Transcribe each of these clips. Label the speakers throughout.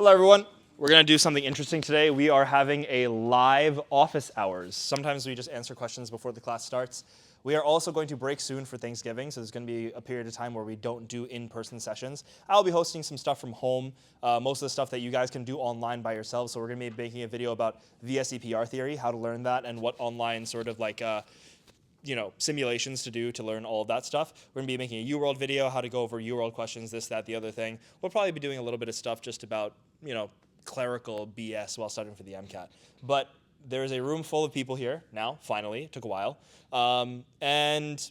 Speaker 1: Hello, everyone. We're going to do something interesting today. We are having a live office hours. Sometimes we just answer questions before the class starts. We are also going to break soon for Thanksgiving, so there's going to be a period of time where we don't do in-person sessions. I'll be hosting some stuff from home, most of the stuff that you guys can do online by yourselves. So we're going to be making a video about VSEPR theory, how to learn that, and what online sort of like simulations to do to learn all of that stuff. We're going to be making a UWorld video, how to go over UWorld questions, this, that, the other thing. We'll probably be doing a little bit of stuff just about, clerical BS while studying for the MCAT. But there is a room full of people here now, finally. It took a while. And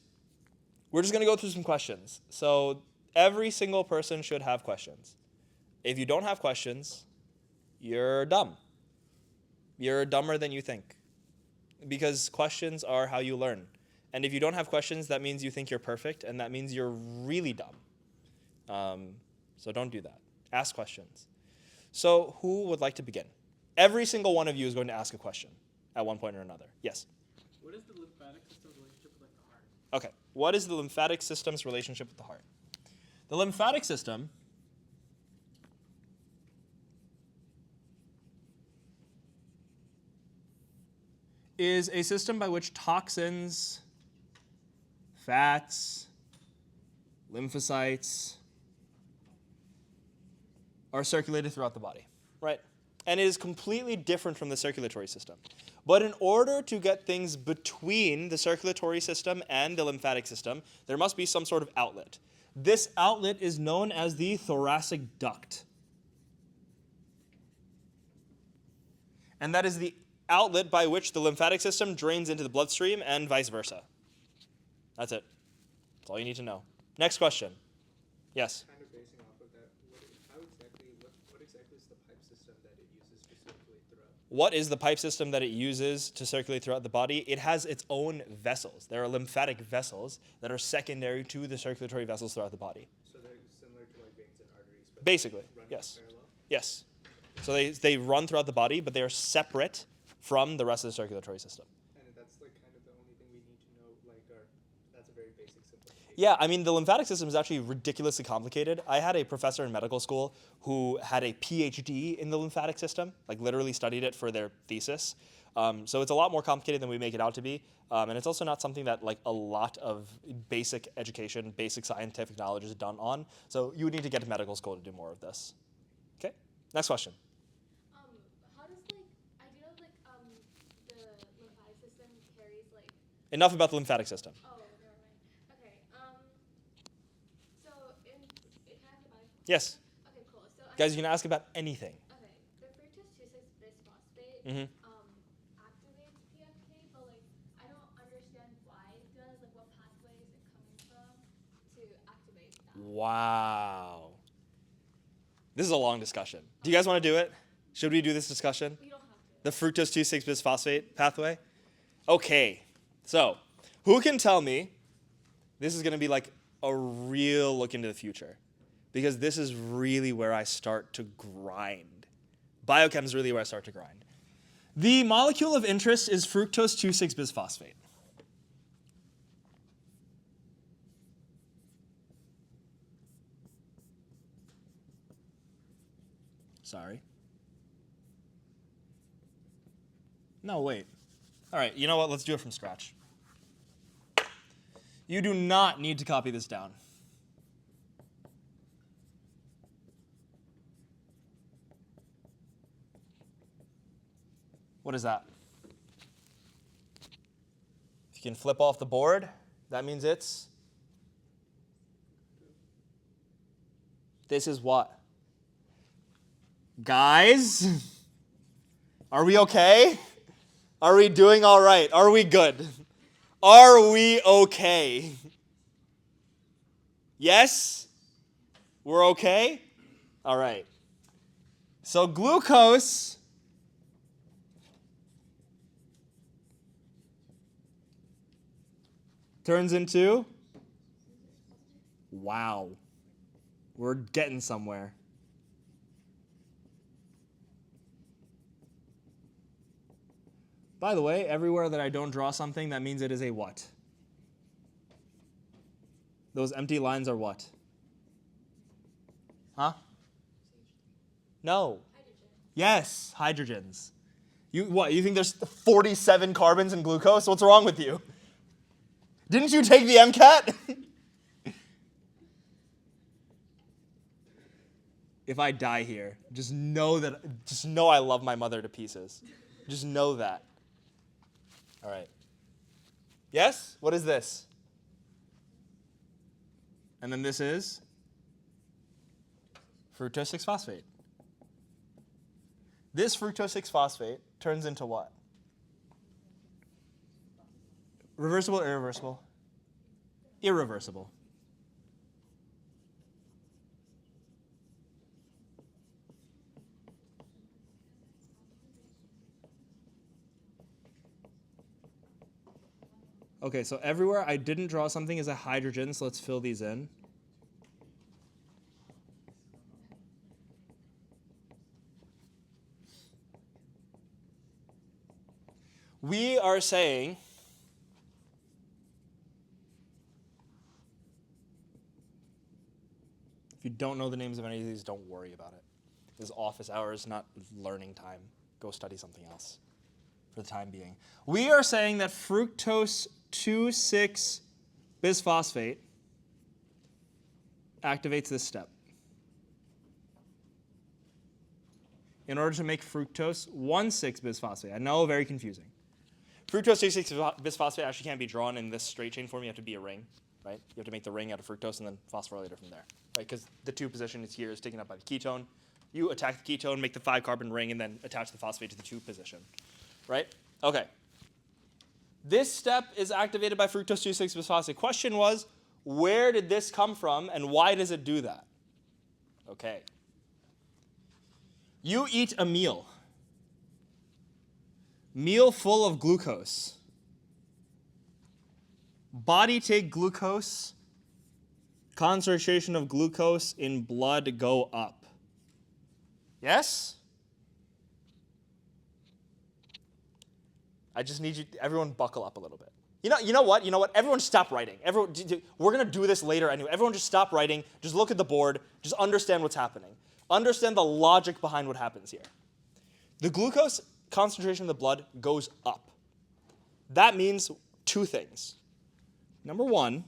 Speaker 1: we're just going to go through some questions. So every single person should have questions. If you don't have questions, you're dumb. You're dumber than you think. Because questions are how you learn. And if you don't have questions, that means you think you're perfect, and that means you're really dumb. So don't do that. Ask questions. So who would like to begin? Every single one of you is going to ask a question at one point or another. Yes?
Speaker 2: What is the lymphatic system's relationship with the heart?
Speaker 1: Okay. What is the lymphatic system's relationship with the heart? The lymphatic system is a system by which toxins, fats, lymphocytes are circulated throughout the body, right? And it is completely different from the circulatory system. But in order to get things between the circulatory system and the lymphatic system, there must be some sort of outlet. This outlet is known as the thoracic duct. And that is the outlet by which the lymphatic system drains into the bloodstream and vice versa. That's it. That's all you need to know. Next question. Yes?
Speaker 2: Kind of basing off of that, what exactly is the pipe system that it uses to circulate throughout?
Speaker 1: What is the pipe system that it uses to circulate throughout the body? It has its own vessels. There are lymphatic vessels that are secondary to the circulatory vessels throughout the body.
Speaker 2: So they're similar to like veins and arteries? But
Speaker 1: Basically, yes.
Speaker 2: Parallel?
Speaker 1: Yes. So they run throughout the body, but they are separate from the rest of the circulatory system.
Speaker 2: And that's like kind of the only thing we need to know, that's a very basic simplification.
Speaker 1: Yeah, I mean, the lymphatic system is actually ridiculously complicated. I had a professor in medical school who had a PhD in the lymphatic system, like literally studied it for their thesis. So it's a lot more complicated than we make it out to be. And it's also not something that like a lot of basic education, basic scientific knowledge is done on. So you would need to get to medical school to do more of this. Okay, next question.
Speaker 3: How does the lymphatic system carries
Speaker 1: Enough about the lymphatic system.
Speaker 3: Oh, never mind. Okay. So it has a
Speaker 1: Yes.
Speaker 3: Okay, cool. So
Speaker 1: Guys, you can ask about anything.
Speaker 3: Okay. The fructose 2,6-bisphosphate activates PFK, but I don't understand why it does. What pathway is it coming from to activate that?
Speaker 1: Wow. This is a long discussion. Do you guys want to do it? Should we do this discussion?
Speaker 3: You don't have to.
Speaker 1: The fructose 2,6-bisphosphate pathway? Okay. So, who can tell me, this is going to be like a real look into the future, because this is really where I start to grind. Biochem is really where I start to grind. The molecule of interest is fructose 2,6-bisphosphate. Sorry. No, wait. All right, you know what? Let's do it from scratch. You do not need to copy this down. What is that? If you can flip off the board, that means it's... This is what? Guys, are we okay? Are we doing all right? Are we good? Are we okay? Yes? We're okay? All right. So glucose turns into... Wow. We're getting somewhere. By the way, everywhere that I don't draw something, that means it is a what? Those empty lines are what? Huh? No.
Speaker 3: Hydrogen.
Speaker 1: Yes, hydrogens. You think there's 47 carbons in glucose? What's wrong with you? Didn't you take the MCAT? If I die here, just know I love my mother to pieces. Just know that. All right. Yes? What is this? And then this is fructose 6-phosphate. This fructose 6-phosphate turns into what? Reversible, irreversible? Irreversible. Okay, so everywhere I didn't draw something as a hydrogen, so let's fill these in. We are saying if you don't know the names of any of these, don't worry about it. This is office hours, not learning time. Go study something else for the time being. We are saying that fructose 2,6-bisphosphate activates this step. In order to make fructose 1,6-bisphosphate. I know, very confusing. Fructose 2,6-bisphosphate actually can't be drawn in this straight chain form. You have to be a ring, right? You have to make the ring out of fructose and then phosphorylate it from there, right? Because the 2 position is here is taken up by the ketone. You attack the ketone, make the 5-carbon ring, and then attach the phosphate to the 2 position, right? Okay. This step is activated by fructose 2,6-bisphosphate. Question was, where did this come from and why does it do that? Okay. You eat a meal. Meal full of glucose. Body take glucose. Concentration of glucose in blood go up. Yes? I just need you, everyone buckle up a little bit. You know what? Everyone stop writing. We're going to do this later anyway. Everyone just stop writing. Just look at the board. Just understand what's happening. Understand the logic behind what happens here. The glucose concentration in the blood goes up. That means 2 things. Number 1,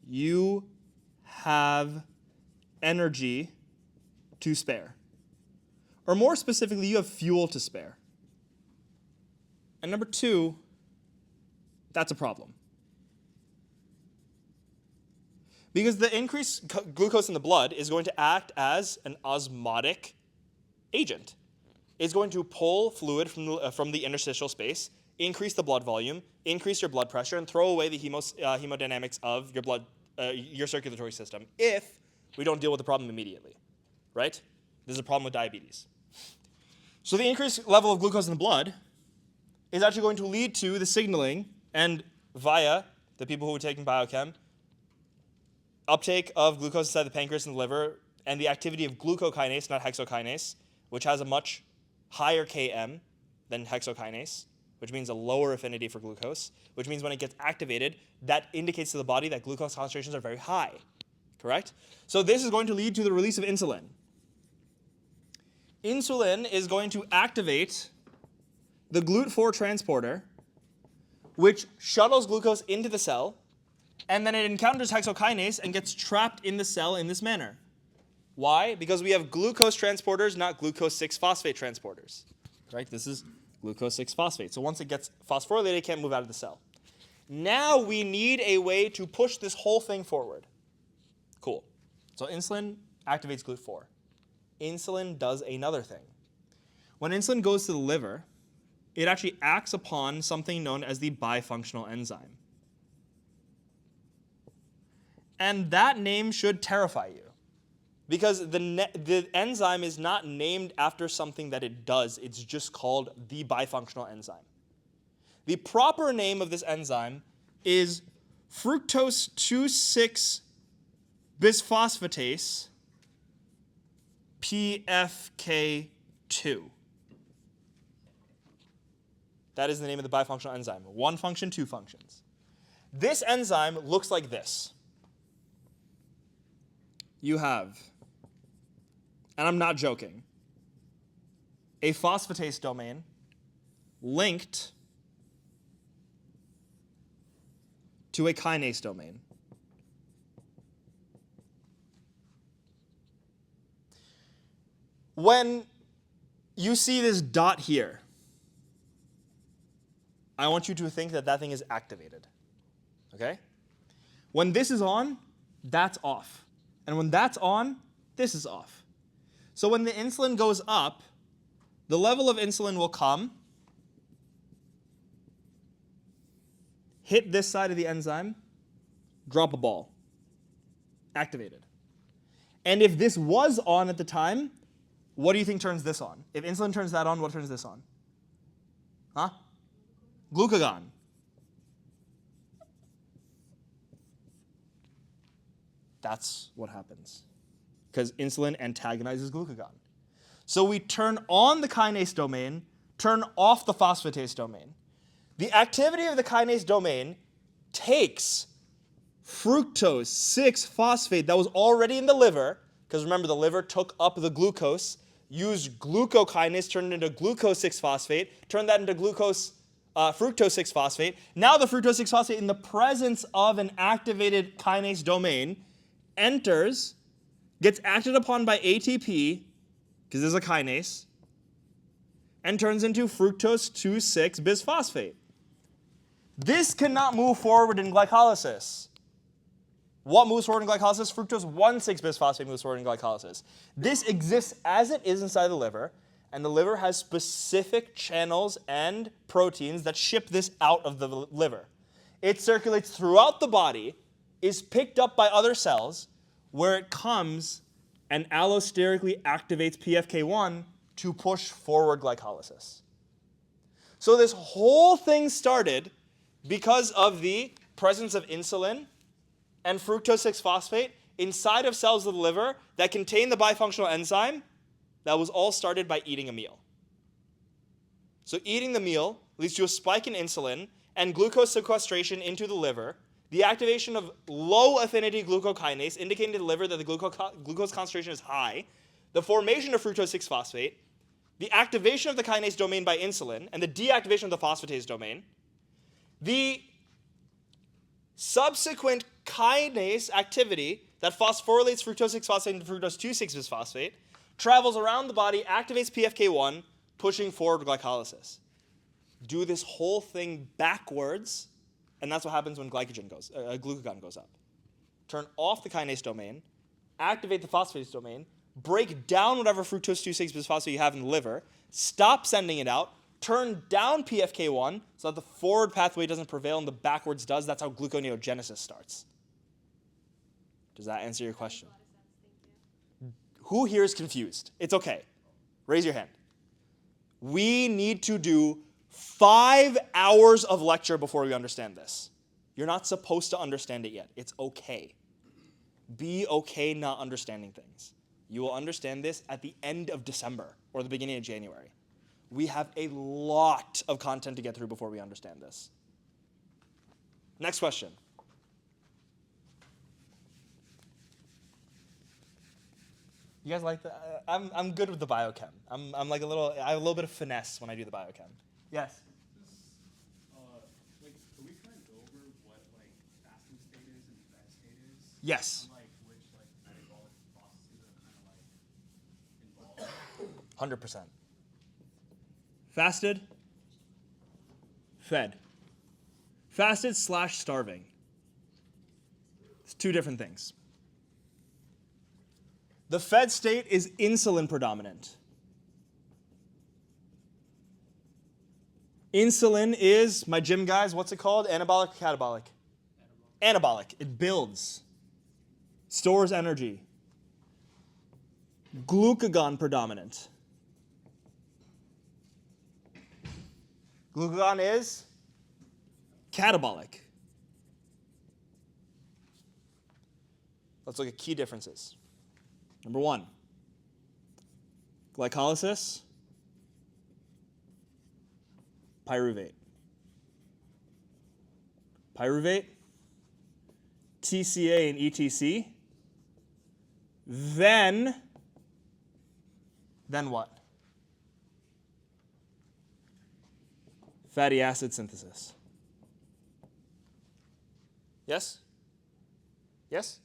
Speaker 1: you have energy to spare. Or more specifically, you have fuel to spare. And number 2, that's a problem. Because the increased glucose in the blood is going to act as an osmotic agent. It's going to pull fluid from the interstitial space, increase the blood volume, increase your blood pressure, and throw away the hemodynamics of your circulatory system if we don't deal with the problem immediately, right? This is a problem with diabetes. So the increased level of glucose in the blood is actually going to lead to the signaling and via the people who are taking biochem, uptake of glucose inside the pancreas and the liver, and the activity of glucokinase, not hexokinase, which has a much higher Km than hexokinase, which means a lower affinity for glucose, which means when it gets activated, that indicates to the body that glucose concentrations are very high, correct? So this is going to lead to the release of insulin. Insulin is going to activate the GLUT4 transporter, which shuttles glucose into the cell, and then it encounters hexokinase and gets trapped in the cell in this manner. Why? Because we have glucose transporters, not glucose 6-phosphate transporters. Right? This is glucose 6-phosphate. So once it gets phosphorylated, it can't move out of the cell. Now we need a way to push this whole thing forward. Cool. So insulin activates GLUT4. Insulin does another thing. When insulin goes to the liver, it actually acts upon something known as the bifunctional enzyme. And that name should terrify you. Because the enzyme is not named after something that it does. It's just called the bifunctional enzyme. The proper name of this enzyme is fructose 2,6-bisphosphatase PFK2. That is the name of the bifunctional enzyme. 1 function, 2 functions. This enzyme looks like this. You have and I'm not joking, a phosphatase domain linked to a kinase domain. When you see this dot here, I want you to think that that thing is activated. Okay? When this is on, that's off. And when that's on, this is off. So when the insulin goes up, the level of insulin will come, hit this side of the enzyme, drop a ball. Activated. And if this was on at the time, what do you think turns this on? If insulin turns that on, what turns this on? Huh? Glucagon. That's what happens. Because insulin antagonizes glucagon. So we turn on the kinase domain, turn off the phosphatase domain. The activity of the kinase domain takes fructose 6-phosphate that was already in the liver, because remember the liver took up the glucose, used glucokinase, turned it into glucose 6-phosphate, turned that into fructose 6-phosphate. Now the fructose 6-phosphate, in the presence of an activated kinase domain, enters, gets acted upon by ATP, because there's a kinase, and turns into fructose 2,6-bisphosphate. This cannot move forward in glycolysis. What moves forward in glycolysis? Fructose 1,6-bisphosphate moves forward in glycolysis. This exists as it is inside the liver, and the liver has specific channels and proteins that ship this out of the liver. It circulates throughout the body, is picked up by other cells, where it comes and allosterically activates PFK1 to push forward glycolysis. So this whole thing started because of the presence of insulin and fructose 6-phosphate inside of cells of the liver that contain the bifunctional enzyme that was all started by eating a meal. So eating the meal leads to a spike in insulin and glucose sequestration into the liver, the activation of low-affinity glucokinase, indicating to the liver that the glucose concentration is high, the formation of fructose 6-phosphate, the activation of the kinase domain by insulin, and the deactivation of the phosphatase domain, the subsequent kinase activity that phosphorylates fructose 6-phosphate into fructose 2,6-bisphosphate travels around the body, activates PFK1, pushing forward glycolysis. Do this whole thing backwards, and that's what happens when glucagon goes up. Turn off the kinase domain, activate the phosphatase domain, break down whatever fructose 2,6-bisphosphate you have in the liver, stop sending it out, turn down PFK1 so that the forward pathway doesn't prevail and the backwards does. That's how gluconeogenesis starts. Does that answer your question? Who here is confused? It's okay. Raise your hand. We need to do 5 hours of lecture before we understand this. You're not supposed to understand it yet. It's okay. Be okay not understanding things. You will understand this at the end of December or the beginning of January. We have a lot of content to get through before we understand this. Next question. You guys like that? I'm good with the biochem. I'm like I have a little bit of finesse when I do the biochem. Yes.
Speaker 2: Can we kind of go over what fasting state is and fed state is?
Speaker 1: Yes.
Speaker 2: And which metabolic processes are kind of involved?
Speaker 1: 100%. Fasted, fed. Fasted / starving. It's 2 different things. The fed state is insulin predominant. Insulin is, my gym guys, what's it called? Anabolic or catabolic? Anabolic. It builds, stores energy. Glucagon predominant. Glucagon is catabolic. Let's look at key differences. Number 1, glycolysis, pyruvate. Pyruvate, TCA and ETC, then Then what? Fatty acid synthesis. Yes? Yes?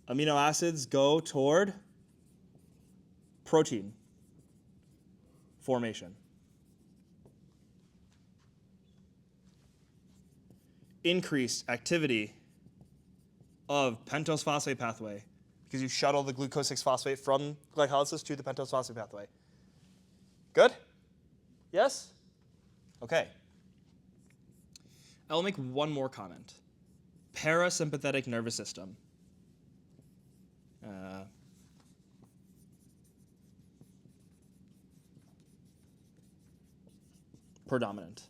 Speaker 1: Amino acids go toward protein formation. Increased activity of pentose phosphate pathway because you shuttle the glucose 6-phosphate from glycolysis to the pentose phosphate pathway. Good? Yes? Okay. I will make one more comment. Parasympathetic nervous system. Predominant.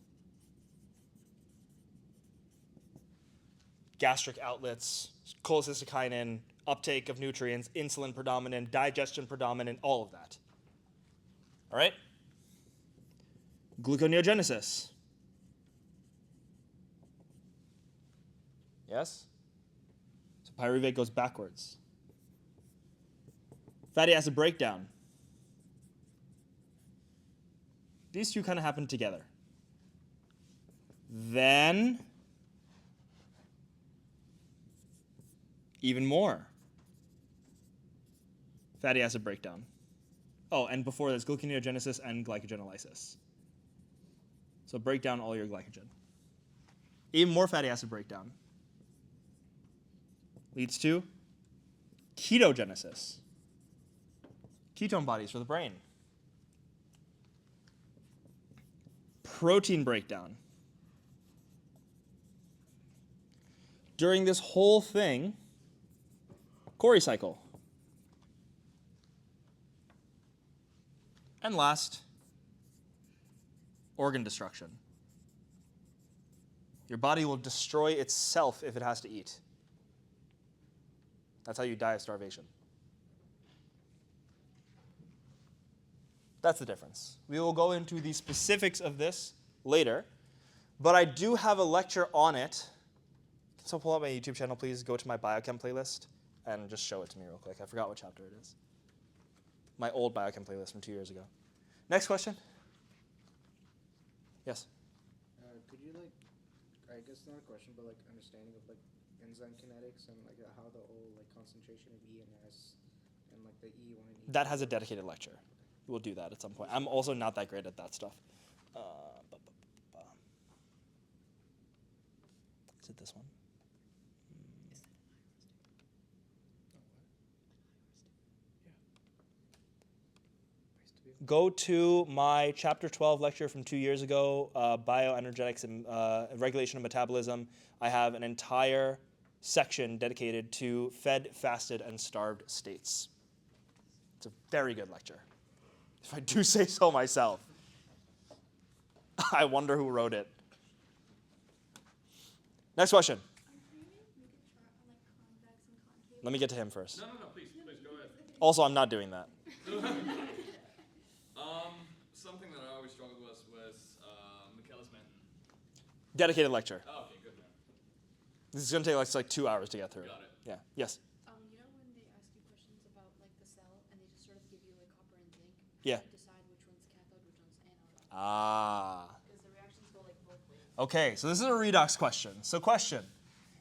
Speaker 1: Gastric outlets, cholecystokinin, uptake of nutrients, insulin predominant, digestion predominant, all of that. All right? Gluconeogenesis. Yes? So pyruvate goes backwards. Fatty acid breakdown. These two kind of happen together. Then, even more. Fatty acid breakdown. Oh, and before this, gluconeogenesis and glycogenolysis. So break down all your glycogen. Even more fatty acid breakdown leads to ketogenesis. Ketone bodies for the brain. Protein breakdown. During this whole thing, Cori cycle. And last, organ destruction. Your body will destroy itself if it has to eat. That's how you die of starvation. That's the difference. We will go into the specifics of this later, but I do have a lecture on it. So pull up my YouTube channel, please. Go to my Biochem playlist and just show it to me real quick. I forgot what chapter it is. My old Biochem playlist from 2 years ago. Next question. Yes?
Speaker 2: Could you, like, I guess not a question, but, like, understanding of, like, enzyme kinetics and, like, how the whole, like, concentration of E and S and, like, the E1 and E2.
Speaker 1: That has a dedicated lecture. We'll do that at some point. I'm also not that great at that stuff. Is it this one? Go to my chapter 12 lecture from 2 years ago, bioenergetics and regulation of metabolism. I have an entire section dedicated to fed, fasted, and starved states. It's a very good lecture, if I do say so myself. I wonder who wrote it. Next question. Let me get to him first.
Speaker 4: No, please go ahead.
Speaker 1: Also, I'm not doing that.
Speaker 4: Something that I always struggled with was Michaelis-Menten.
Speaker 1: Dedicated lecture.
Speaker 4: Oh, okay, good man.
Speaker 1: This is going to take like 2 hours to get through.
Speaker 4: Got it.
Speaker 1: Yeah. Yes.
Speaker 5: You know when they ask you questions about like the cell and they just sort of give you like copper and zinc?
Speaker 1: Yeah.
Speaker 5: You decide which one's cathode, which one's anode.
Speaker 1: Ah.
Speaker 5: Because the reactions go like both ways.
Speaker 1: Okay, so this is a redox question. So question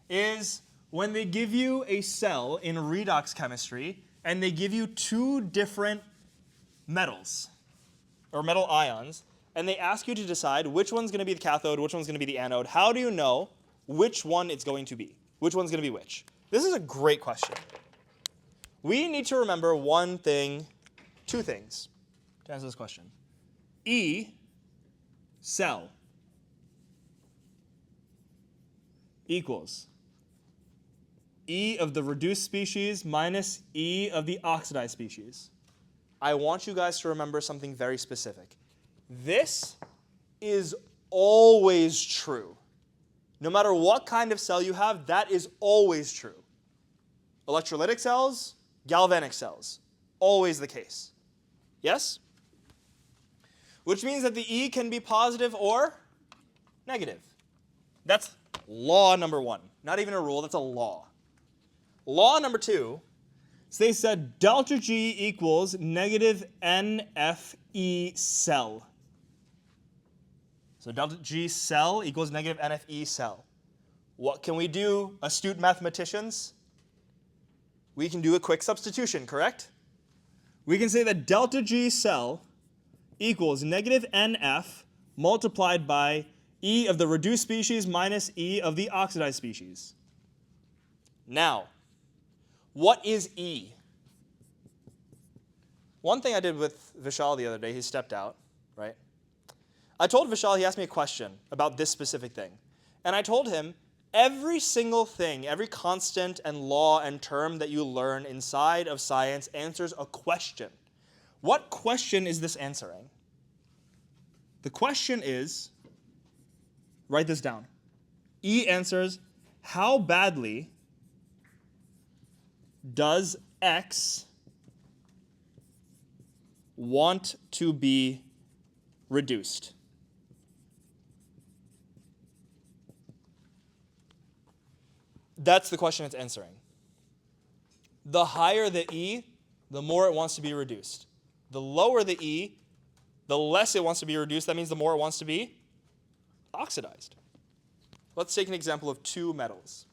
Speaker 1: is, when they give you a cell in redox chemistry and they give you two different metals or metal ions, and they ask you to decide which one's going to be the cathode, which one's going to be the anode, how do you know which one it's going to be? Which one's going to be which? This is a great question. We need to remember one thing, two things to answer this question. E, cell, equals E of the reduced species minus E of the oxidized species. I want you guys to remember something very specific. This is always true. No matter what kind of cell you have, that is always true. Electrolytic cells, galvanic cells, always the case. Yes? Which means that the E can be positive or negative. That's law number one. Not even a rule, that's a law. Law number two So they said delta G equals negative NFE cell. So delta G cell equals negative NFE cell. What can we do, astute mathematicians? We can do a quick substitution, correct? We can say that delta G cell equals negative NF multiplied by E of the reduced species minus E of the oxidized species. Now, what is E? One thing I did with Vishal the other day, he stepped out, right? I told Vishal, he asked me a question about this specific thing. And I told him, every single thing, every constant and law and term that you learn inside of science answers a question. What question is this answering? The question is, write this down. E answers, how badly does X want to be reduced? That's the question it's answering. The higher the E, the more it wants to be reduced. The lower the E, the less it wants to be reduced. That means the more it wants to be oxidized. Let's take an example of two metals.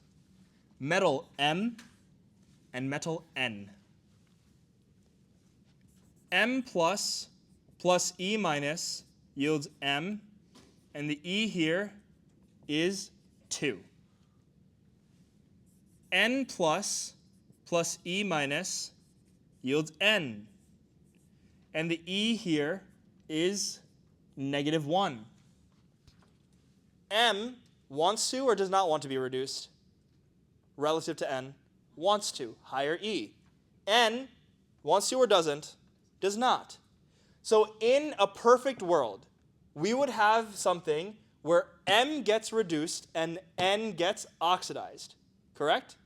Speaker 1: Metal M and metal N. M plus E minus yields M, and the E here is 2. N plus E minus yields N, and the E here is negative 1. M wants to or does not want to be reduced relative to N? Wants to, higher E. N wants to or doesn't, does not. So in a perfect world, we would have something where M gets reduced and N gets oxidized, correct?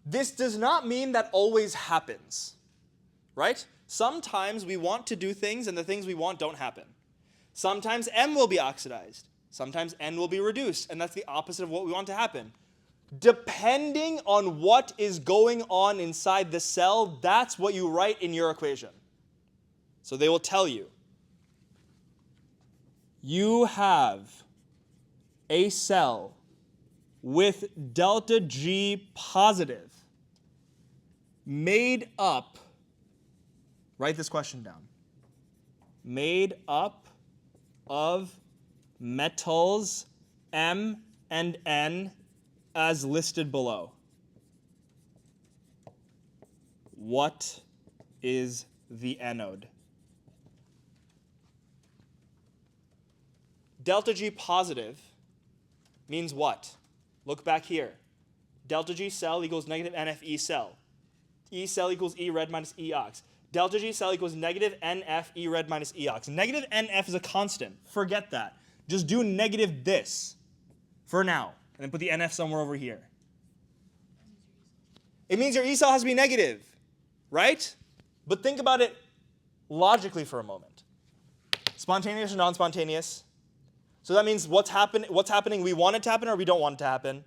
Speaker 1: This does not mean that always happens, right? Sometimes we want to do things and the things we want don't happen. Sometimes M will be oxidized. Sometimes N will be reduced, and that's the opposite of what we want to happen. Depending on what is going on inside the cell, that's what you write in your equation. So they will tell you, you have a cell with delta G positive made up, write this question down, made up of metals M and N as listed below. What is the anode? Delta G positive means what? Look back here. Delta G cell equals negative NF E cell. E cell equals E red minus E ox. Delta G cell equals negative NF E red minus E ox. Negative NF is a constant. Forget that. Just do negative this for now, and then put the NF somewhere over here. It means your E cell has to be negative, right? But think about it logically for a moment. Spontaneous or non-spontaneous? So that means what's happening, we want it to happen or we don't want it to happen?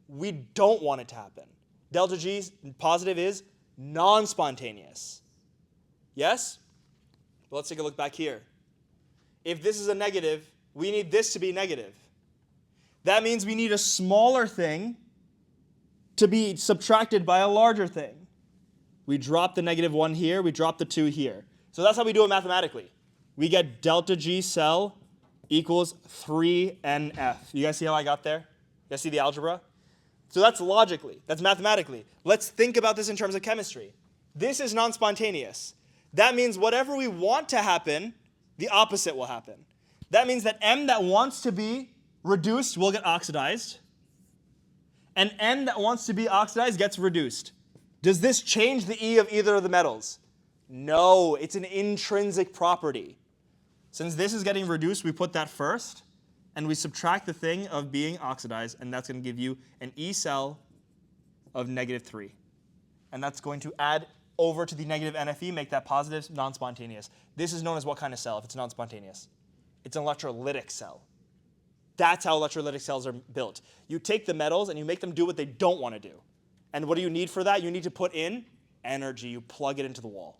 Speaker 1: We don't want it to happen. Delta G positive is non-spontaneous. Yes? Well, let's take a look back here. If this is a negative, we need this to be negative. That means we need a smaller thing to be subtracted by a larger thing. We drop the negative 1 here, we drop the 2 here. So that's how we do it mathematically. We get delta G cell equals 3NF. You guys see how I got there? You guys see the algebra? So that's logically, that's mathematically. Let's think about this in terms of chemistry. This is non-spontaneous. That means whatever we want to happen, the opposite will happen. That means that M that wants to be reduced will get oxidized, and N that wants to be oxidized gets reduced. Does this change the E of either of the metals? No, it's an intrinsic property. Since this is getting reduced, we put that first, and we subtract the thing of being oxidized, and that's going to give you an E cell of negative 3. And that's going to add over to the negative NFE, make that positive, non-spontaneous. This is known as what kind of cell if it's non-spontaneous? It's an electrolytic cell. That's how electrolytic cells are built. You take the metals and you make them do what they don't want to do. And what do you need for that? You need to put in energy. You plug it into the wall.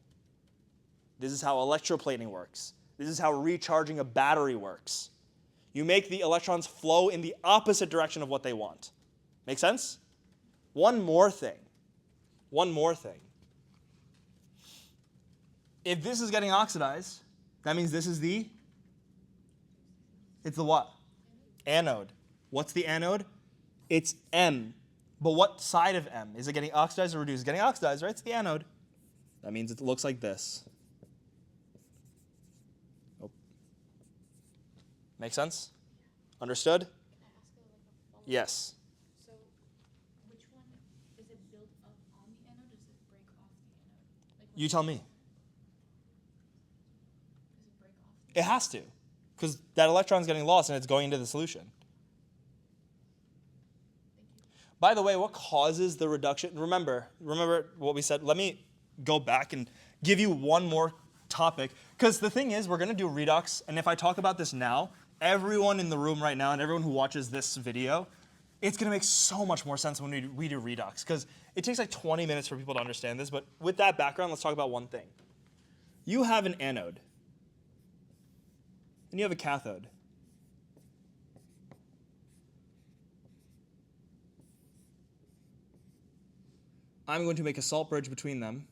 Speaker 1: This is how electroplating works. This is how recharging a battery works. You make the electrons flow in the opposite direction of what they want. Make sense? One more thing. If this is getting oxidized, that means this is it's the what? Anode. What's the anode? It's M. But what side of M? Is it getting oxidized or reduced? It's getting oxidized, right? It's the anode. That means it looks like this. Oh. Make sense? Understood?
Speaker 5: Can I ask a follow-up?
Speaker 1: Yes.
Speaker 5: So, which one is it built up on the anode, or does it break off the anode? Like
Speaker 1: You tell me.
Speaker 5: Does it break off?
Speaker 1: It has to, because that electron's getting lost and it's going into the solution. By the way, what causes the reduction? Remember what we said. Let me go back and give you one more topic, because the thing is, we're going to do redox, and if I talk about this now, everyone in the room right now and everyone who watches this video, it's going to make so much more sense when we do redox, because it takes like 20 minutes for people to understand this. But with that background, let's talk about one thing. You have an anode, and you have a cathode. I'm going to make a salt bridge between them,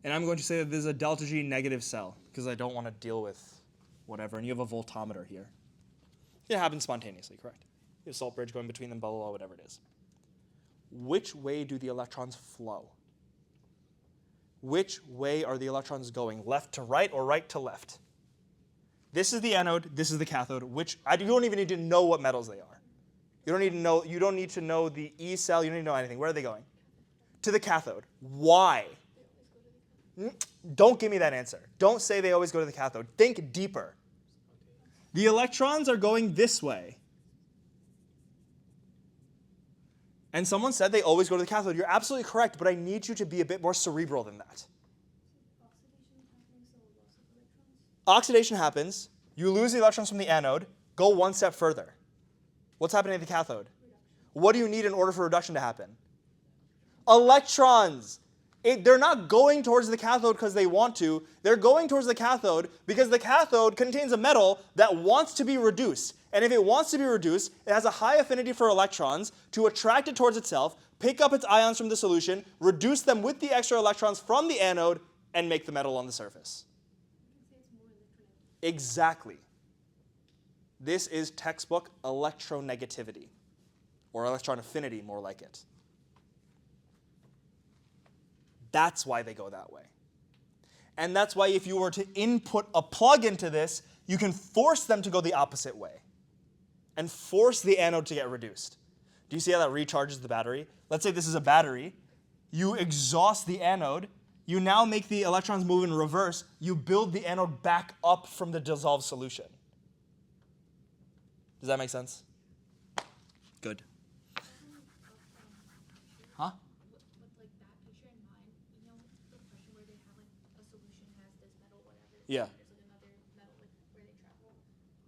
Speaker 1: and I'm going to say that this is a delta G negative cell, because I don't want to deal with whatever, and you have a voltometer here. It happens spontaneously, correct? You have a salt bridge going between them, blah, blah, blah, whatever it is. Which way do the electrons flow? Which way are the electrons going? Left to right or right to left? This is the anode, this is the cathode. You don't even need to know what metals they are. You don't need to know the E cell, you don't need to know anything. Where are they going? To the cathode. Why? Don't give me that answer. Don't say they always go to the cathode. Think deeper. The electrons are going this way. And someone said they always go to the cathode. You're absolutely correct, but I need you to be a bit more cerebral than that. Oxidation happens. You lose the electrons from the anode. Go one step further. What's happening at the cathode? What do you need in order for reduction to happen? Electrons. They're not going towards the cathode because they want to. They're going towards the cathode because the cathode contains a metal that wants to be reduced. And if it wants to be reduced, it has a high affinity for electrons to attract it towards itself, pick up its ions from the solution, reduce them with the extra electrons from the anode, and make the metal on the surface. Exactly. This is textbook electronegativity, or electron affinity, more like it. That's why they go that way. And that's why if you were to input a plug into this, you can force them to go the opposite way and force the anode to get reduced. Do you see how that recharges the battery? Let's say this is a battery. You exhaust the anode. You now make the electrons move in reverse. You build the anode back up from the dissolved solution. Does that make sense? Good. Huh?
Speaker 5: With like that picture in mind, you know the question where they have like a solution has this metal, whatever.
Speaker 1: Yeah.
Speaker 5: There's like another metal like where they travel.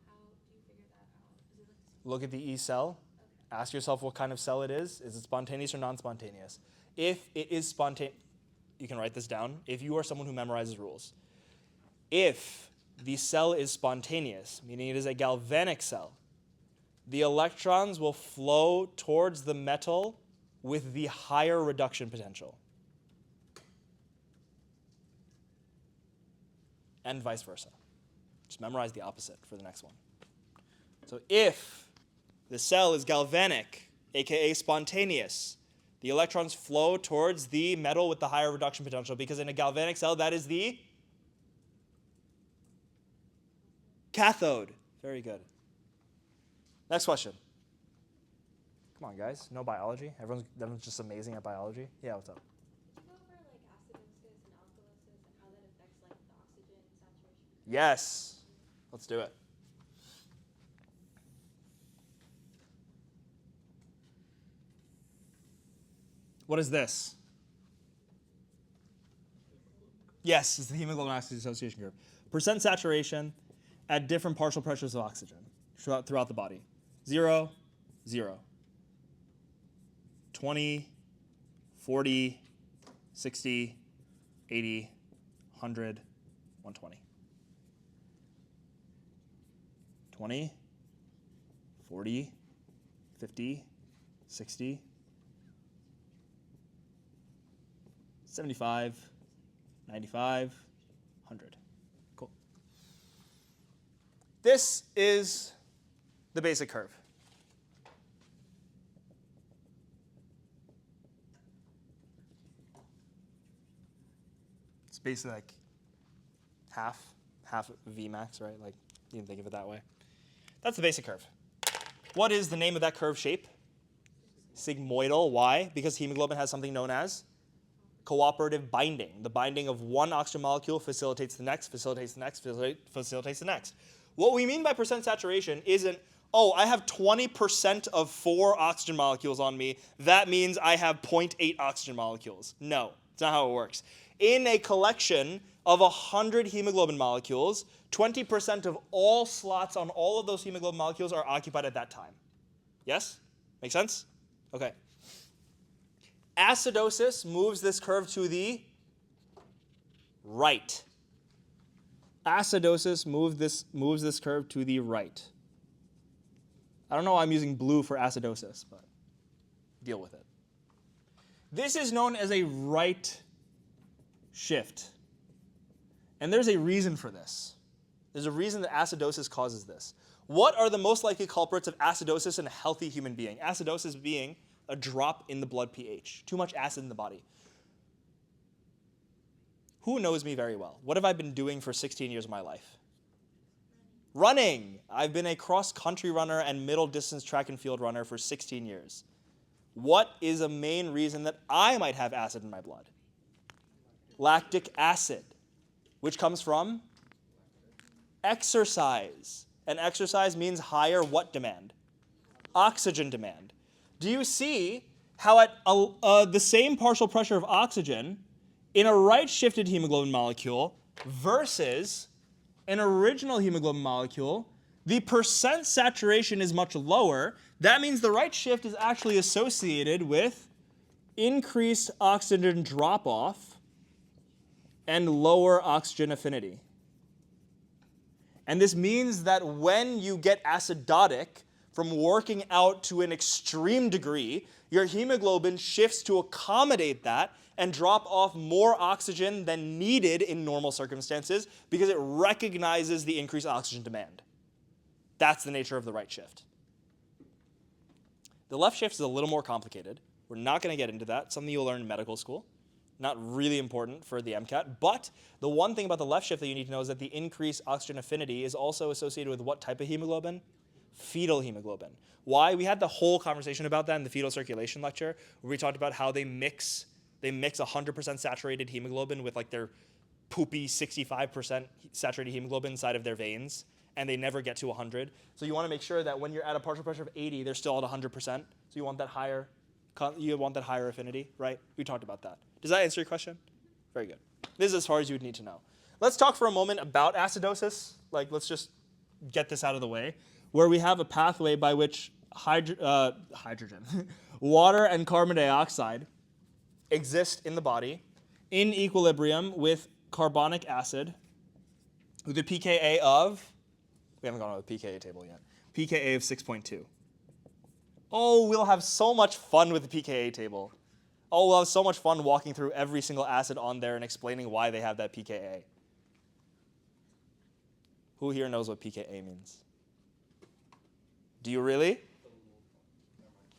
Speaker 5: How do you figure that out? Is it like
Speaker 1: Look at the E cell. Okay. Ask yourself what kind of cell it is. Is it spontaneous or non-spontaneous? If it is spontaneous, you can write this down. If you are someone who memorizes rules. If the cell is spontaneous, meaning it is a galvanic cell, the electrons will flow towards the metal with the higher reduction potential. And vice versa. Just memorize the opposite for the next one. So if the cell is galvanic, aka spontaneous, the electrons flow towards the metal with the higher reduction potential, because in a galvanic cell, that is the cathode. Very good. Next question. Come on, guys. No biology? Everyone's just amazing at biology? Yeah, what's up?
Speaker 3: Could you go over like acidosis and alkalosis and how that affects like the oxygen saturation?
Speaker 1: Yes. Let's do it. What is this? Yes, it's the hemoglobin oxygen association curve. Percent saturation at different partial pressures of oxygen throughout the body. 0, 0. 20, 40, 60, 80, 100, 120. 20, 40, 50, 60, 75, 95, 100. Cool. This is the basic curve. It's basically like half Vmax, right? Like you can think of it that way. That's the basic curve. What is the name of that curve shape? Sigmoidal. Why? Because hemoglobin has something known as cooperative binding. The binding of one oxygen molecule facilitates the next, facilitates the next, facilitates the next. What we mean by percent saturation isn't, oh, I have 20% of 4 oxygen molecules on me. That means I have 0.8 oxygen molecules. No, that's not how it works. In a collection of 100 hemoglobin molecules, 20% of all slots on all of those hemoglobin molecules are occupied at that time. Yes? Make sense? Okay. Acidosis moves this curve to the right. Acidosis moves this curve to the right. I don't know why I'm using blue for acidosis, but deal with it. This is known as a right shift. And there's a reason for this. There's a reason that acidosis causes this. What are the most likely culprits of acidosis in a healthy human being? Acidosis being a drop in the blood pH, too much acid in the body. Who knows me very well? What have I been doing for 16 years of my life? Running. I've been a cross-country runner and middle-distance track and field runner for 16 years. What is a main reason that I might have acid in my blood? Lactic acid, which comes from exercise. And exercise means higher what demand? Oxygen demand. Do you see how at the same partial pressure of oxygen in a right-shifted hemoglobin molecule versus an original hemoglobin molecule, the percent saturation is much lower? That means the right shift is actually associated with increased oxygen drop-off and lower oxygen affinity. And this means that when you get acidotic from working out to an extreme degree, your hemoglobin shifts to accommodate that and drop off more oxygen than needed in normal circumstances because it recognizes the increased oxygen demand. That's the nature of the right shift. The left shift is a little more complicated. We're not going to get into that. Something you'll learn in medical school. Not really important for the MCAT. But the one thing about the left shift that you need to know is that the increased oxygen affinity is also associated with what type of hemoglobin? Fetal hemoglobin. Why? We had the whole conversation about that in the fetal circulation lecture, where we talked about how they mix 100% saturated hemoglobin with like their poopy 65% saturated hemoglobin inside of their veins, and they never get to 100. So you want to make sure that when you're at a partial pressure of 80, they're still at 100%. So you want that higher affinity, right? We talked about that. Does that answer your question? Very good. This is as far as you would need to know. Let's talk for a moment about acidosis. Let's just get this out of the way, where we have a pathway by which hydrogen, water and carbon dioxide exist in the body in equilibrium with carbonic acid with a pKa of, we haven't gone over the pKa table yet, pKa of 6.2. Oh, we'll have so much fun with the pKa table. Oh, we'll have so much fun walking through every single acid on there and explaining why they have that pKa. Who here knows what pKa means? Do you really?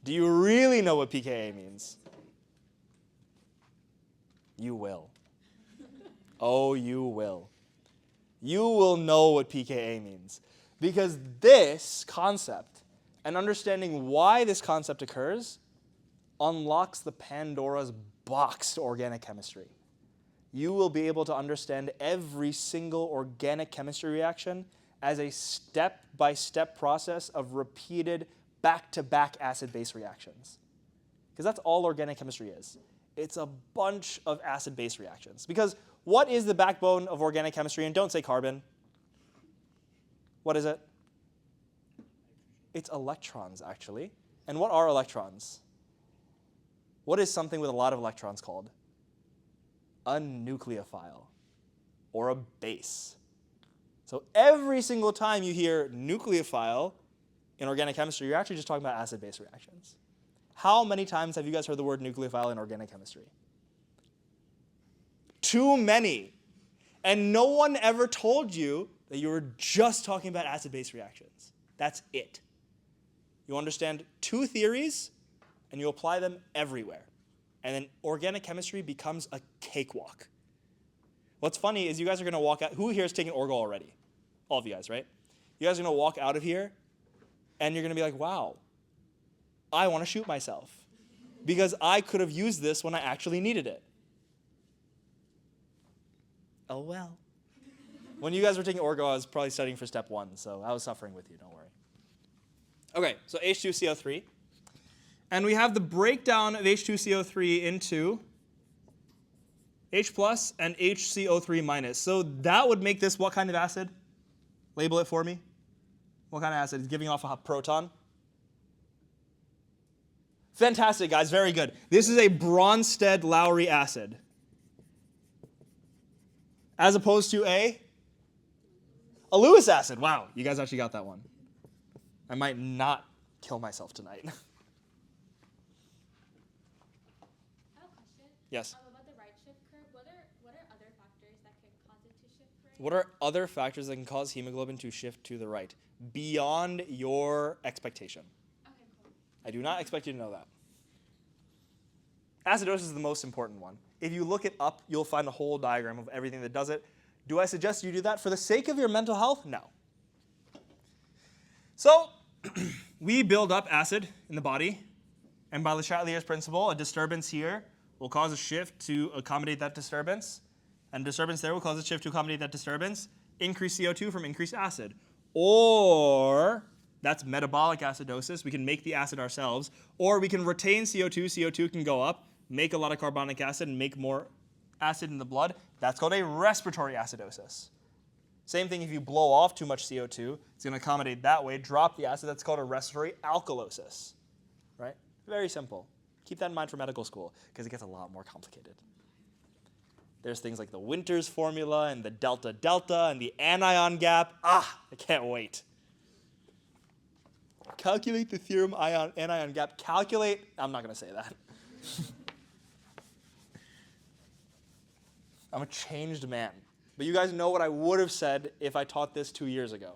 Speaker 1: Do you really know what pKa means? You will. Oh, you will. You will know what pKa means. Because this concept, and understanding why this concept occurs, unlocks the Pandora's box to organic chemistry. You will be able to understand every single organic chemistry reaction as a step-by-step process of repeated back-to-back acid-base reactions. Because that's all organic chemistry is. It's a bunch of acid-base reactions. Because what is the backbone of organic chemistry? And don't say carbon. What is it? It's electrons, actually. And what are electrons? What is something with a lot of electrons called? A nucleophile, or a base. So every single time you hear nucleophile in organic chemistry, you're actually just talking about acid-base reactions. How many times have you guys heard the word nucleophile in organic chemistry? Too many. And no one ever told you that you were just talking about acid-base reactions. That's it. You understand 2 theories, and you apply them everywhere. And then organic chemistry becomes a cakewalk. What's funny is you guys are going to walk out. Who here is taking Orgo already? All of you guys, right? You guys are going to walk out of here, and you're going to be like, wow, I want to shoot myself. Because I could have used this when I actually needed it. Oh, well. When you guys were taking Orgo, I was probably studying for step 1, so I was suffering with you, don't worry. Okay, so H2CO3. And we have the breakdown of H2CO3 into H plus and HCO3 minus. So that would make this what kind of acid? Label it for me. What kind of acid? It's giving off a proton. Fantastic, guys. Very good. This is a Bronsted-Lowry acid. As opposed to a Lewis acid. Wow, you guys actually got that one. I might not kill myself tonight.
Speaker 3: I have a question.
Speaker 1: Yes.
Speaker 3: About the right shift curve, what are other factors that could cause it to shift right?
Speaker 1: What are other factors that can cause hemoglobin to shift to the right beyond your expectation?
Speaker 3: Okay, cool.
Speaker 1: I do not expect you to know that. Acidosis is the most important one. If you look it up, you'll find a whole diagram of everything that does it. Do I suggest you do that for the sake of your mental health? No. So we build up acid in the body, and by Le Chatelier's principle, a disturbance here will cause a shift to accommodate that disturbance, and a disturbance there will cause a shift to accommodate that disturbance, increase CO2 from increased acid. Or that's metabolic acidosis. We can make the acid ourselves, or we can retain CO2. CO2 can go up, make a lot of carbonic acid, and make more acid in the blood. That's called a respiratory acidosis. Same thing if you blow off too much CO2, it's going to accommodate that way, drop the acid. That's called a respiratory alkalosis, right? Very simple. Keep that in mind for medical school because it gets a lot more complicated. There's things like the Winters formula and the delta-delta and the anion gap. I can't wait. Calculate the theorem anion gap. I'm not going to say that. I'm a changed man. But you guys know what I would have said if I taught this 2 years ago.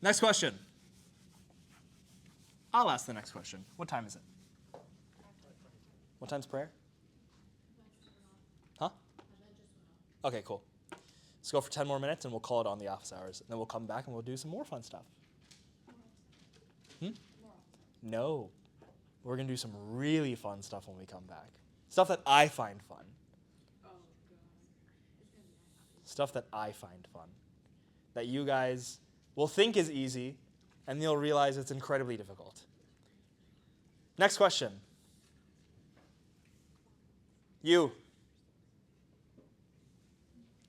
Speaker 1: Next question. I'll ask the next question. What time is it? What time's prayer? Huh? Okay, cool. Let's go for 10 more minutes and we'll call it on the office hours. And then we'll come back and we'll do some more fun stuff. No. We're going to do some really fun stuff when we come back. Stuff that I find fun. Stuff that I find fun. That you guys will think is easy, and you'll realize it's incredibly difficult. Next question. You.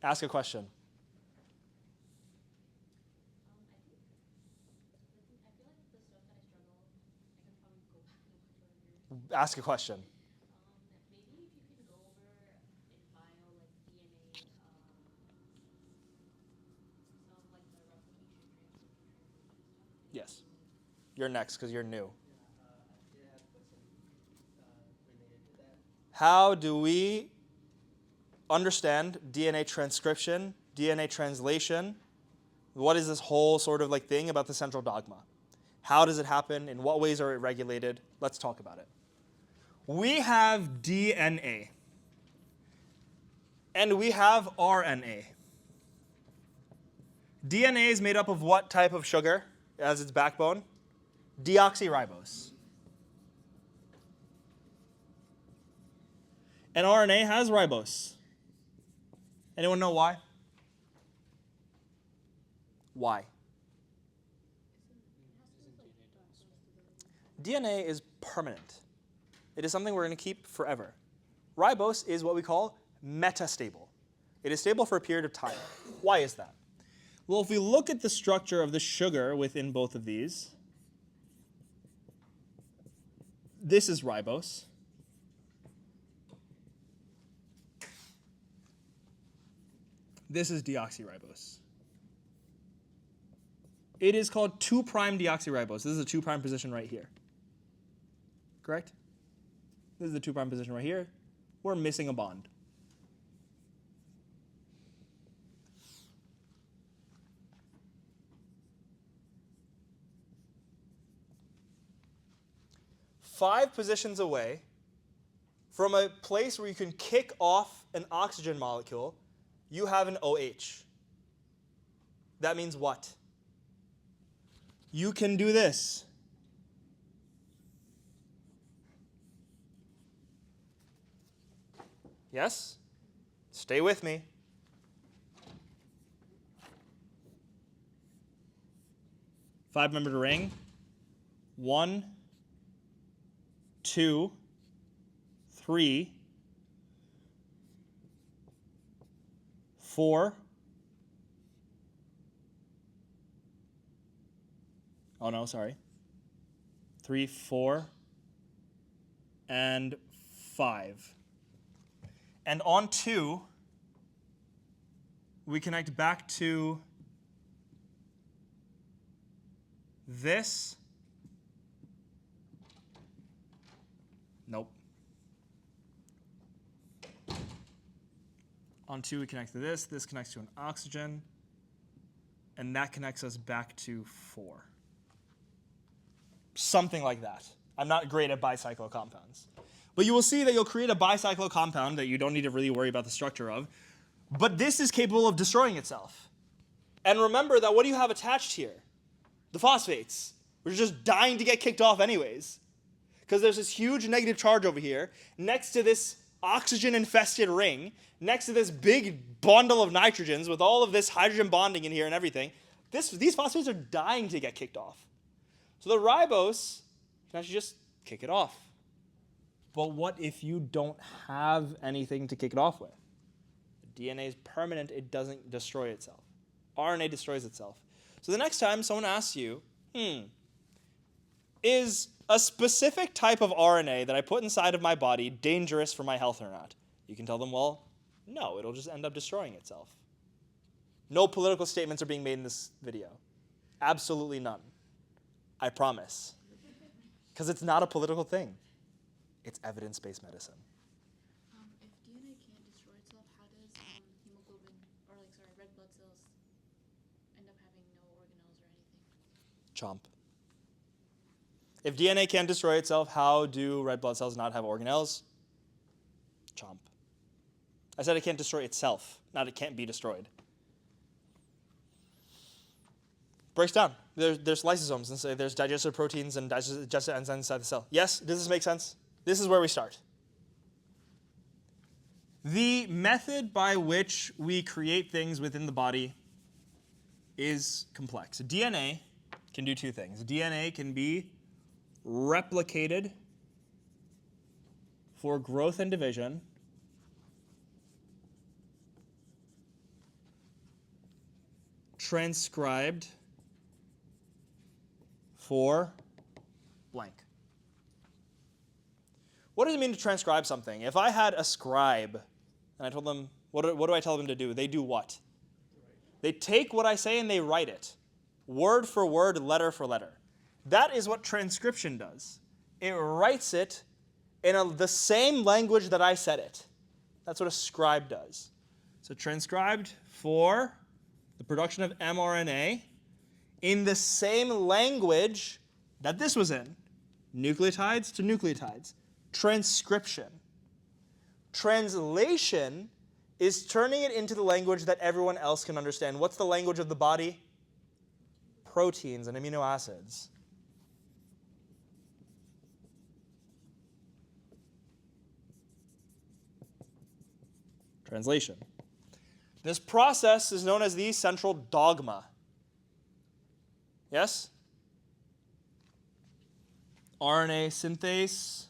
Speaker 1: Ask a question. Ask a question.
Speaker 3: Maybe if you could go over in bio, like DNA, some like the replication, transcription.
Speaker 1: Yes. You're next because you're new. How do we understand DNA transcription, DNA translation? What is this whole sort of like thing about the central dogma? How does it happen? In what ways are it regulated? Let's talk about it. We have DNA. And we have RNA. DNA is made up of what type of sugar as its backbone? Deoxyribose. And RNA has ribose. Anyone know why? Why? DNA is permanent. It is something we're going to keep forever. Ribose is what we call metastable. It is stable for a period of time. Why is that? Well, if we look at the structure of the sugar within both of these, This is ribose. This is deoxyribose. It is called 2' deoxyribose. This is a 2' position right here. Correct? This is the 2' position right here. We're missing a bond. Five positions away from a place where you can kick off an oxygen molecule, you have an OH. That means what? You can do this. Yes? Stay with me. Five-membered ring. 1, 2, 3, 4. Oh no, sorry. 3, 4, and 5. And on 2, we connect back to this. Nope. On 2, we connect to this. This connects to an oxygen. And that connects us back to 4. Something like that. I'm not great at bicyclo compounds. But you will see that you'll create a bicyclo compound that you don't need to really worry about the structure of. But this is capable of destroying itself. And remember that what do you have attached here? The phosphates, which are just dying to get kicked off anyways. Because there's this huge negative charge over here next to this oxygen-infested ring, next to this big bundle of nitrogens with all of this hydrogen bonding in here and everything. These phosphates are dying to get kicked off. So the ribose can actually just kick it off. But what if you don't have anything to kick it off with? The DNA is permanent. It doesn't destroy itself. RNA destroys itself. So the next time someone asks you, is a specific type of RNA that I put inside of my body dangerous for my health or not? You can tell them, well, no, it'll just end up destroying itself. No political statements are being made in this video. Absolutely none. I promise. Because it's not a political thing. It's evidence-based medicine.
Speaker 5: If DNA can't destroy itself, how does hemoglobin, or red blood cells, end up having no organelles or anything?
Speaker 1: Chomp. If DNA can't destroy itself, how do red blood cells not have organelles? Chomp. I said it can't destroy itself, not it can't be destroyed. Breaks down. There's lysosomes, and so there's digestive proteins and digestive enzymes inside the cell. Yes, does this make sense? This is where we start. The method by which we create things within the body is complex. DNA can do two things. DNA can be replicated for growth and division, transcribed for blank. What does it mean to transcribe something? If I had a scribe and I told them, what do I tell them to do? They do what? They take what I say and they write it, word for word, letter for letter. That is what transcription does. It writes it in the same language that I said it. That's what a scribe does. So transcribed for the production of mRNA in the same language that this was in. Nucleotides to nucleotides. Transcription. Translation is turning it into the language that everyone else can understand. What's the language of the body? Proteins and amino acids. Translation. This process is known as the central dogma. Yes? RNA synthase,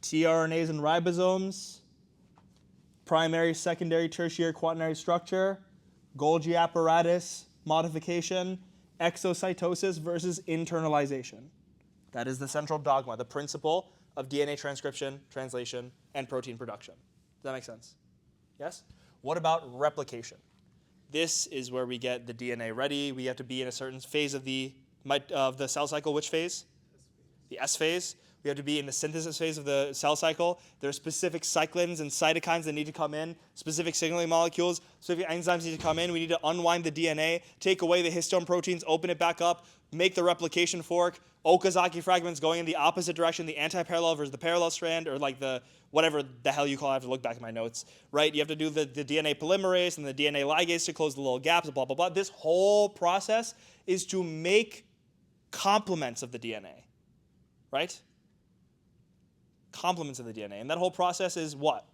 Speaker 1: tRNAs and ribosomes, primary, secondary, tertiary, quaternary structure, Golgi apparatus, modification, exocytosis versus internalization. That is the central dogma, the principle of DNA transcription, translation, and protein production. Does that make sense? Yes? What about replication? This is where we get the DNA ready. We have to be in a certain phase of the cell cycle. Which phase? The S phase. We have to be in the synthesis phase of the cell cycle. There are specific cyclins and cytokines that need to come in, specific signaling molecules, specific enzymes need to come in. We need to unwind the DNA, take away the histone proteins, open it back up, make the replication fork, Okazaki fragments going in the opposite direction, the anti-parallel versus the parallel strand, or like the whatever the hell you call it. I have to look back at my notes, right? You have to do the DNA polymerase and the DNA ligase to close the little gaps, blah, blah, blah. This whole process is to make complements of the DNA, right? Complements of the DNA. And that whole process is what?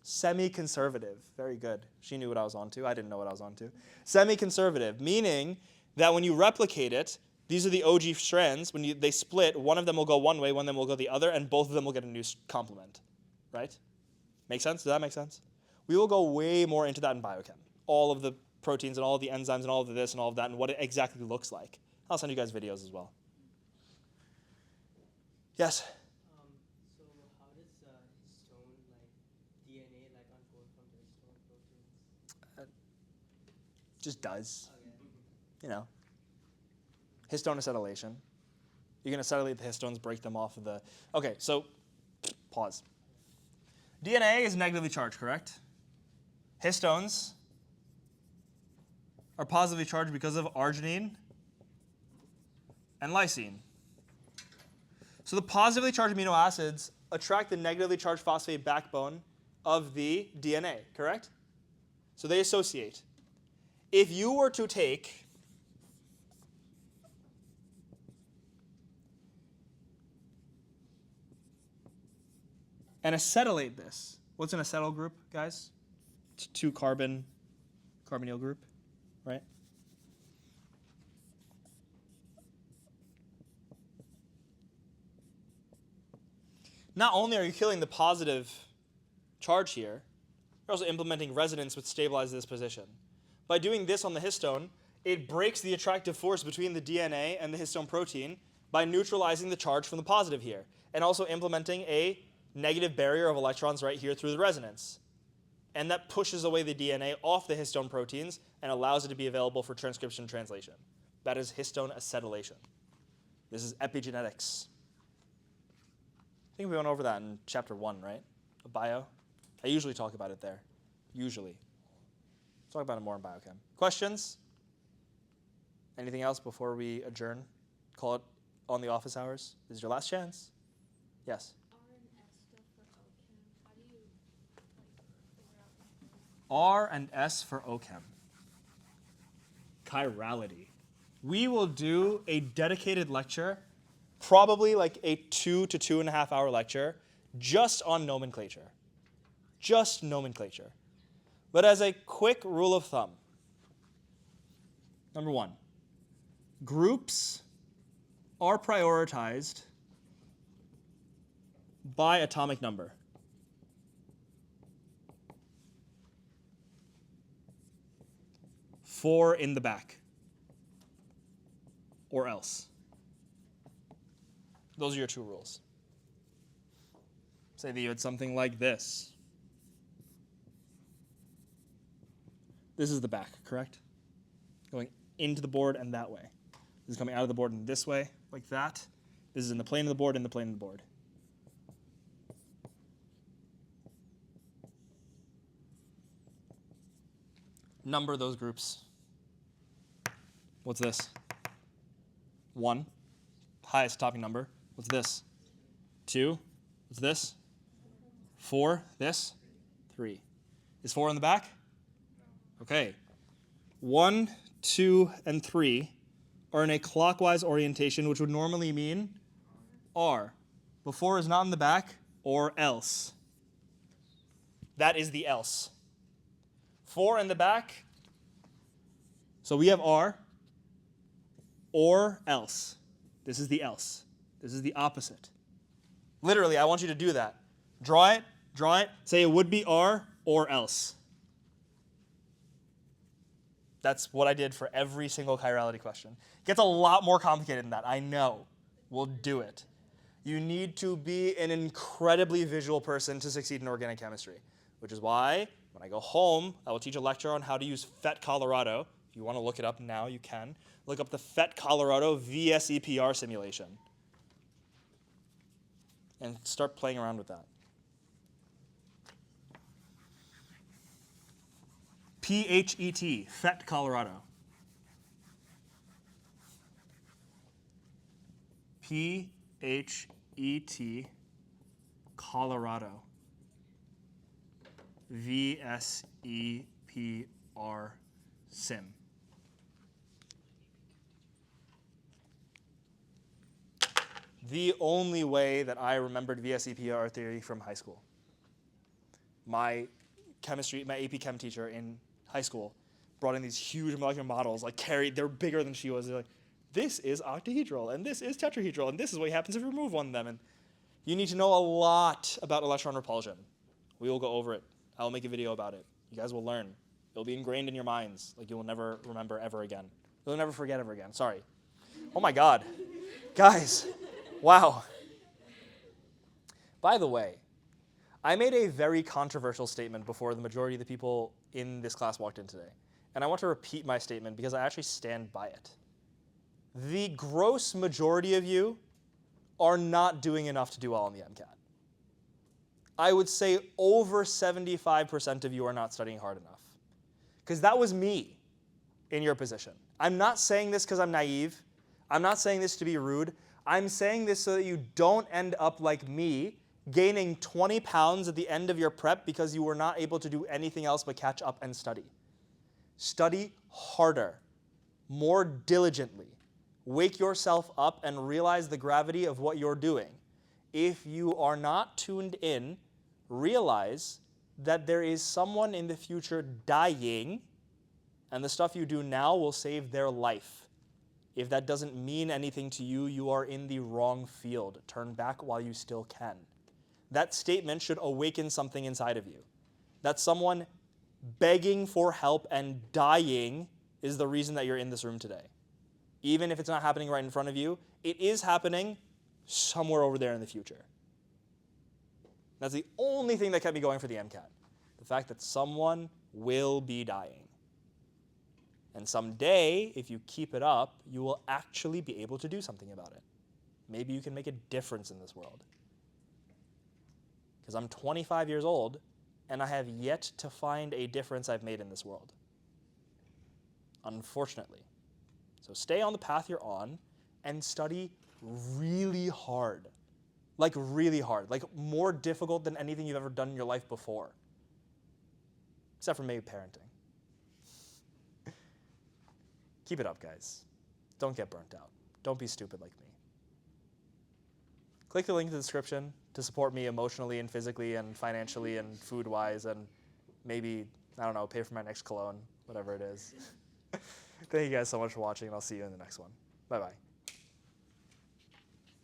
Speaker 1: Semi-conservative. Very good. She knew what I was on to. I didn't know what I was on to. Semi-conservative, meaning that when you replicate it, these are the OG strands. When they split, one of them will go one way, one of them will go the other, and both of them will get a new complement, right? Make sense? Does that make sense? We will go way more into that in biochem. All of the proteins and all of the enzymes and all of this and all of that and what it exactly looks like. I'll send you guys videos as well. Yes?
Speaker 6: So how does histone, like DNA, like unfold from the histone proteins?
Speaker 1: Just does.
Speaker 6: Okay.
Speaker 1: You know. Histone acetylation. You're going to acetylate the histones, break them off of the... Okay, so pause. DNA is negatively charged, correct? Histones are positively charged because of arginine and lysine. So the positively charged amino acids attract the negatively charged phosphate backbone of the DNA, correct? So they associate. If you were to take and acetylate this, what's an acetyl group, guys? It's a 2-carbon carbonyl group, right? Not only are you killing the positive charge here, you're also implementing resonance which stabilizes this position. By doing this on the histone, it breaks the attractive force between the DNA and the histone protein by neutralizing the charge from the positive here, and also implementing a negative barrier of electrons right here through the resonance. And that pushes away the DNA off the histone proteins and allows it to be available for transcription and translation. That is histone acetylation. This is epigenetics. I think we went over that in chapter 1, right? Of bio. I usually talk about it there. Usually. Talk about it more in biochem. Questions? Anything else before we adjourn? Call it on the office hours. This is your last chance. Yes? R and S for OChem. Chirality. We will do a dedicated lecture, probably like a 2 to 2.5 hour lecture, just on nomenclature. Just nomenclature. But as a quick rule of thumb, number 1, groups are prioritized by atomic number. Four in the back, or else. Those are your 2 rules. Say that you had something like this. This is the back, correct? Going into the board and that way. This is coming out of the board in this way, like that. This is in the plane of the board, in the plane of the board. Number those groups. What's this? 1, highest topping number. What's this? 2, what's this? 4, this? 3. Is 4 in the back? Okay. 1, 2, and 3 are in a clockwise orientation, which would normally mean R. But 4 is not in the back, or else. That is the else. 4 in the back. So we have R, or else. This is the else. This is the opposite. Literally, I want you to do that. Draw it, say it would be R or else. That's what I did for every single chirality question. It gets a lot more complicated than that, I know. will do it. You need to be an incredibly visual person to succeed in organic chemistry, which is why when I go home, I will teach a lecture on how to use PhET Colorado. If you want to look it up now, you can. Look up the PhET Colorado VSEPR simulation and start playing around with that. PHET, PhET Colorado. PHET Colorado. VSEPR sim. The only way that I remembered VSEPR theory from high school. My AP Chem teacher in high school brought in these huge molecular models, they're bigger than she was. They're like, this is octahedral, and this is tetrahedral, and this is what happens if you remove one of them. And you need to know a lot about electron repulsion. We will go over it. I will make a video about it. You guys will learn. It'll be ingrained in your minds, like you will never remember ever again. You'll never forget ever again. Sorry. Oh my God. Guys, wow. By the way, I made a very controversial statement before the majority of the people in this class walked in today. And I want to repeat my statement because I actually stand by it. The gross majority of you are not doing enough to do well on the MCAT. I would say over 75% of you are not studying hard enough. Because that was me in your position. I'm not saying this because I'm naive. I'm not saying this to be rude. I'm saying this so that you don't end up like me, gaining 20 pounds at the end of your prep because you were not able to do anything else but catch up and study. Study harder, more diligently. Wake yourself up and realize the gravity of what you're doing. If you are not tuned in, realize that there is someone in the future dying, and the stuff you do now will save their life. If that doesn't mean anything to you, you are in the wrong field. Turn back while you still can. That statement should awaken something inside of you. That someone begging for help and dying is the reason that you're in this room today. Even if it's not happening right in front of you, it is happening somewhere over there in the future. That's the only thing that kept me going for the MCAT. The fact that someone will be dying. And someday, if you keep it up, you will actually be able to do something about it. Maybe you can make a difference in this world. Because I'm 25 years old, and I have yet to find a difference I've made in this world. Unfortunately. So stay on the path you're on and study really hard. Like really hard. Like more difficult than anything you've ever done in your life before. Except for maybe parenting. Keep it up, guys. Don't get burnt out. Don't be stupid like me. Click the link in the description to support me emotionally and physically and financially and food-wise and maybe, I don't know, pay for my next cologne, whatever it is. Thank you guys so much for watching, and I'll see you in the next one. Bye-bye.